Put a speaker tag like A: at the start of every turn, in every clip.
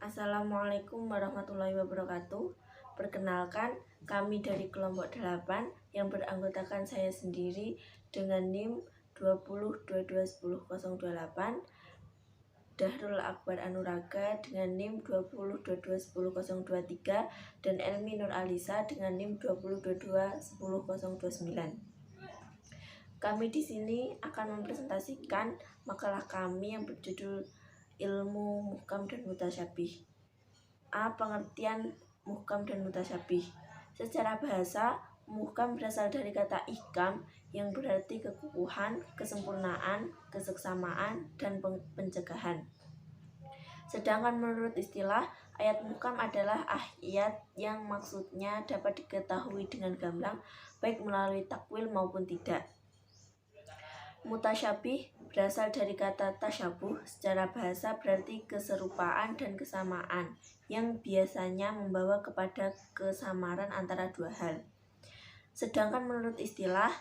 A: Assalamualaikum warahmatullahi wabarakatuh. Perkenalkan, kami dari kelompok 8 yang beranggotakan saya sendiri dengan NIM 20221028, Dahrul Akbar Anuraga dengan NIM 20221023, dan Elmi Nur Alisa dengan NIM 20221029. Kami di sini akan mempresentasikan makalah kami yang berjudul Ilmu Muhkam dan Mutasyabih. A. Pengertian muhkam dan mutasyabih. Secara bahasa, muhkam berasal dari kata ihkam yang berarti kekukuhan, kesempurnaan, keseksamaan, dan pencegahan. Sedangkan menurut istilah, ayat muhkam adalah ayat yang maksudnya dapat diketahui dengan gamblang, baik melalui takwil maupun tidak. Mutasyabih berasal dari kata tasyabuh. Secara bahasa berarti keserupaan dan kesamaan yang biasanya membawa kepada kesamaran antara dua hal. Sedangkan menurut istilah,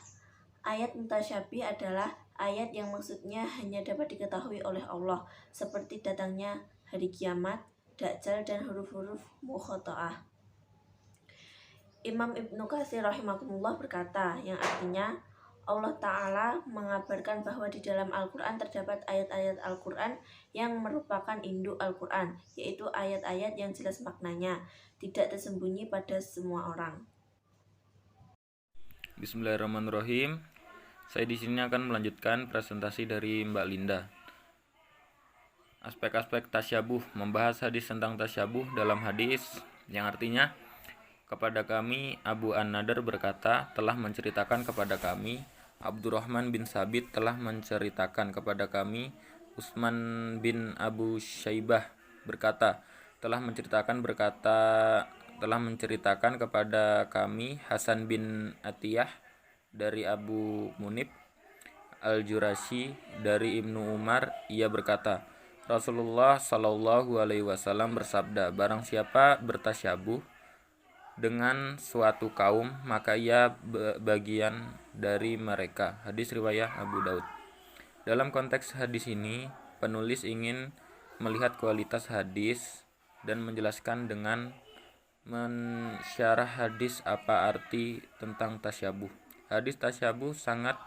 A: ayat mutasyabih adalah ayat yang maksudnya hanya dapat diketahui oleh Allah, seperti datangnya hari kiamat, dajjal, dan huruf-huruf mukhotoah. Imam Ibnu Katsir rahimahullah berkata, yang artinya Allah Ta'ala mengabarkan bahwa di dalam Al-Quran terdapat ayat-ayat Al-Quran yang merupakan induk Al-Quran, yaitu ayat-ayat yang jelas maknanya, tidak tersembunyi pada semua orang.
B: Bismillahirrahmanirrahim. Saya di sini akan melanjutkan presentasi dari Mbak Linda. Aspek-aspek tasyabuh, membahas hadis tentang tasyabuh dalam hadis, yang artinya kepada kami Abu An-Nadr berkata, telah menceritakan kepada kami Abdurrahman bin Sabit telah menceritakan kepada kami Utsman bin Abu Syaibah berkata, telah menceritakan kepada kami Hasan bin Atiyah dari Abu Munib Al-Jurashi dari Ibnu Umar, ia berkata, Rasulullah Shallallahu Alaihi Wasallam bersabda, barang siapa bertasyabuh dengan suatu kaum, maka ia bagian dari mereka. Hadis riwayat Abu Daud. Dalam konteks hadis ini, penulis ingin melihat kualitas hadis dan menjelaskan dengan mensyarah hadis apa arti tentang tasyabuh. Hadis tasyabuh sangat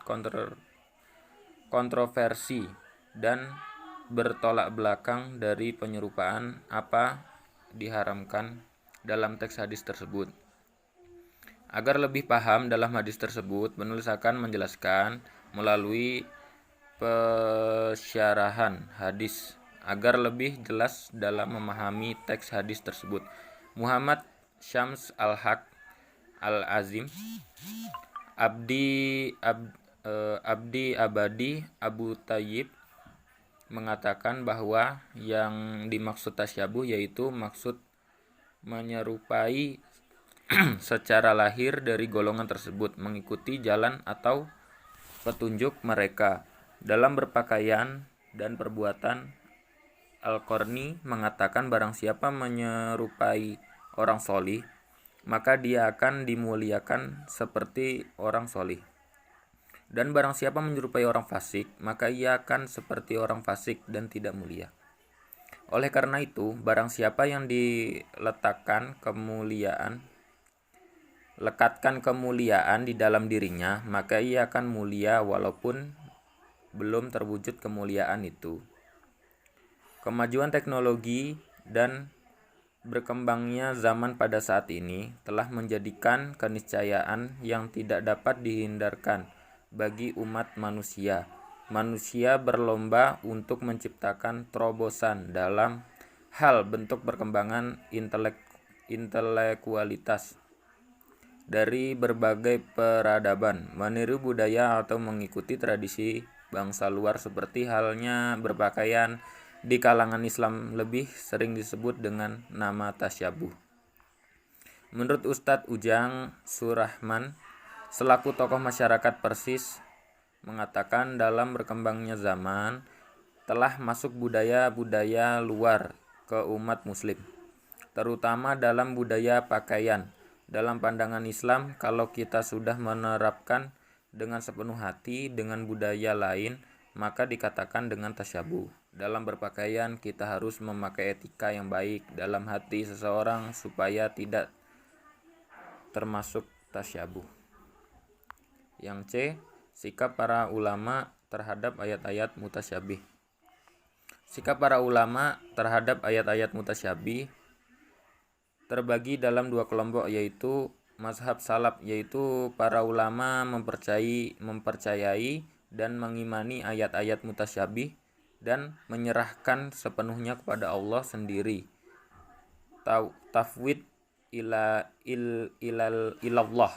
B: kontroversi dan bertolak belakang dari penyerupaan apa diharamkan dalam teks hadis tersebut. Agar lebih paham dalam hadis tersebut, penulis akan menjelaskan melalui pensyarahan hadis agar lebih jelas dalam memahami teks hadis tersebut. Muhammad Syams Al-Haq Al-Azim Abdi Abadi Abu Tayyib mengatakan bahwa yang dimaksud tasyabuh yaitu maksud menyerupai secara lahir dari golongan tersebut, mengikuti jalan atau petunjuk mereka dalam berpakaian dan perbuatan. Al-Qarni mengatakan barang siapa menyerupai orang solih, maka dia akan dimuliakan seperti orang solih. Dan barang siapa menyerupai orang fasik, maka ia akan seperti orang fasik dan tidak mulia. Oleh karena itu, barang siapa yang lekatkan kemuliaan di dalam dirinya, maka ia akan mulia walaupun belum terwujud kemuliaan itu. Kemajuan teknologi dan berkembangnya zaman pada saat ini telah menjadikan keniscayaan yang tidak dapat dihindarkan bagi umat manusia. Manusia berlomba untuk menciptakan terobosan dalam hal bentuk perkembangan intelektualitas dari berbagai peradaban, meniru budaya atau mengikuti tradisi bangsa luar seperti halnya berpakaian di kalangan Islam lebih sering disebut dengan nama tasyabuh. Menurut Ustadz Ujang Surahman, selaku tokoh masyarakat Persis, mengatakan dalam berkembangnya zaman telah masuk budaya-budaya luar ke umat muslim, terutama dalam budaya pakaian. Dalam pandangan Islam, kalau kita sudah menerapkan dengan sepenuh hati dengan budaya lain, maka dikatakan dengan tasyabuh. Dalam berpakaian kita harus memakai etika yang baik dalam hati seseorang supaya tidak termasuk tasyabuh. Yang C, sikap para ulama terhadap ayat-ayat mutasyabih. Sikap para ulama terhadap ayat-ayat mutasyabih terbagi dalam dua kelompok, yaitu mazhab salaf, yaitu para ulama mempercayai dan mengimani ayat-ayat mutasyabih dan menyerahkan sepenuhnya kepada Allah sendiri. Tafwid ilallah.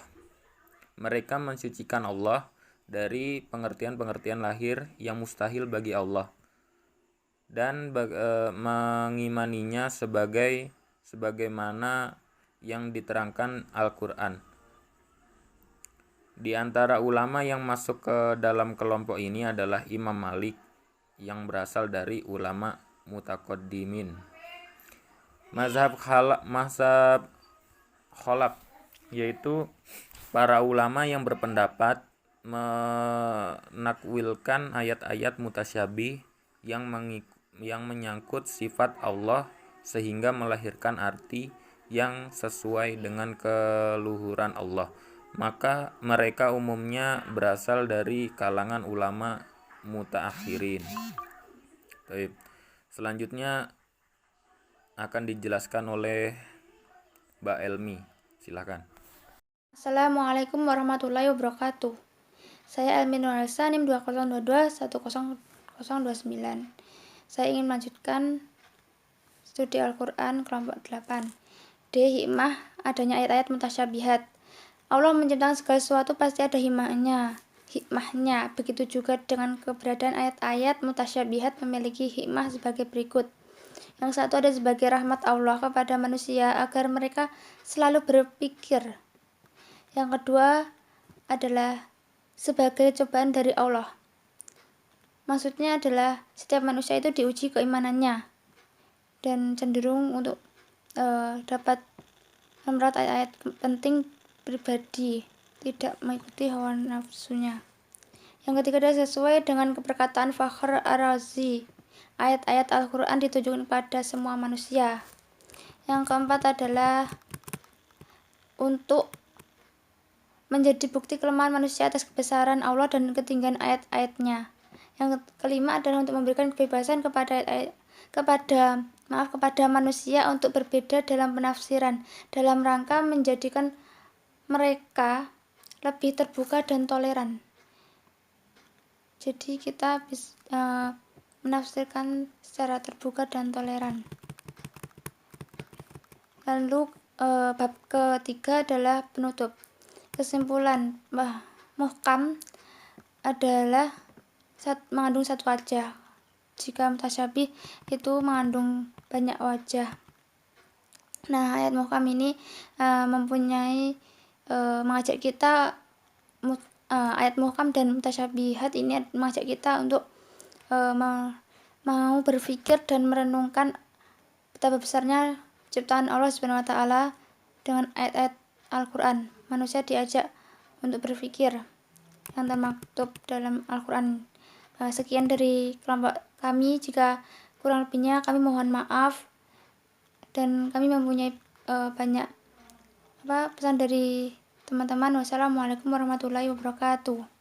B: Mereka mensucikan Allah dari pengertian-pengertian lahir yang mustahil bagi Allah dan mengimaninya sebagaimana yang diterangkan Al-Quran. Di antara ulama yang masuk ke dalam kelompok ini adalah Imam Malik yang berasal dari ulama mutaqaddimin. Mazhab khalaf yaitu para ulama yang berpendapat menakwilkan ayat-ayat mutasyabih yang menyangkut sifat Allah sehingga melahirkan arti yang sesuai dengan keluhuran Allah. Maka mereka umumnya berasal dari kalangan ulama mutaakhirin. Baik. Selanjutnya akan dijelaskan oleh Mbak Elmi. Silakan.
C: Assalamualaikum warahmatullahi wabarakatuh. Saya Elmi Nuralsa, NIM 2022-10029. Saya ingin melanjutkan studi Al-Quran kelompok 8. D. Hikmah adanya ayat-ayat mutasyabihat. Allah menciptakan segala sesuatu pasti ada hikmahnya. Begitu juga dengan keberadaan ayat-ayat mutasyabihat memiliki hikmah sebagai berikut. Yang satu ada sebagai rahmat Allah kepada manusia agar mereka selalu berpikir. Yang kedua adalah sebagai cobaan dari Allah. Maksudnya adalah setiap manusia itu diuji keimanannya dan cenderung untuk dapat memerat ayat-ayat penting pribadi, tidak mengikuti hawa nafsunya. Yang ketiga adalah sesuai dengan perkataan Fakhr Ar-Razi, ayat-ayat Al-Quran ditujukan pada semua manusia. Yang keempat adalah untuk menjadi bukti kelemahan manusia atas kebesaran Allah dan ketinggian ayat-ayatnya. Yang kelima adalah untuk memberikan kebebasan kepada manusia untuk berbeda dalam penafsiran, dalam rangka menjadikan mereka lebih terbuka dan toleran. Jadi kita bisa menafsirkan secara terbuka dan toleran. Lalu bab ketiga adalah penutup. Kesimpulan, muhkam adalah mengandung satu wajah. Jika mutasyabih itu mengandung banyak wajah. Nah, ayat muhkam ini mempunyai mengajak kita ayat muhkam dan mutasyabihat ini mengajak kita untuk mau berpikir dan merenungkan betapa besarnya ciptaan Allah Subhanahu wa taala dengan ayat-ayat Al-Quran. Manusia diajak untuk berpikir yang termaktub dalam Al-Quran. Sekian dari kelompok kami. Jika kurang lebihnya kami mohon maaf, dan kami mempunyai banyak pesan dari teman-teman. Wassalamualaikum warahmatullahi wabarakatuh.